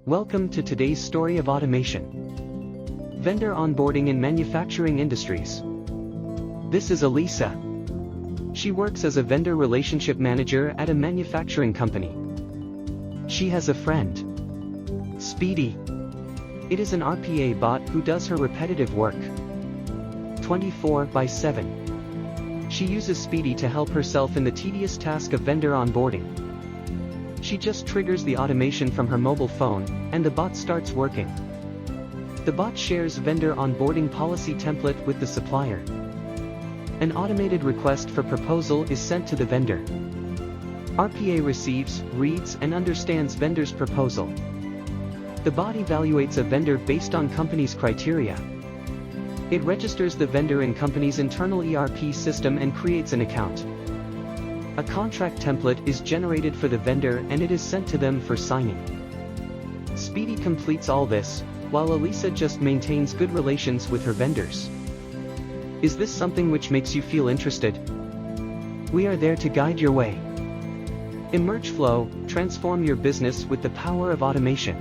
Welcome to today's story of automation. Vendor onboarding in manufacturing industries. This is Elisa. She works as a vendor relationship manager at a manufacturing company. She has a friend, Speedy. It is an RPA bot who does her repetitive work 24/7. She uses Speedy to help herself in the tedious task of vendor onboarding. She just triggers the automation from her mobile phone, and the bot starts working. The bot shares vendor onboarding policy template with the supplier. An automated request for proposal is sent to the vendor. RPA receives, reads, and understands vendor's proposal. The bot evaluates a vendor based on company's criteria. It registers the vendor in company's internal ERP system and creates an account. A contract template is generated for the vendor and it is sent to them for signing. Speedy completes all this, while Elisa just maintains good relations with her vendors. Is this something which makes you feel interested? We are there to guide your way. EmergeFlow, transform your business with the power of automation.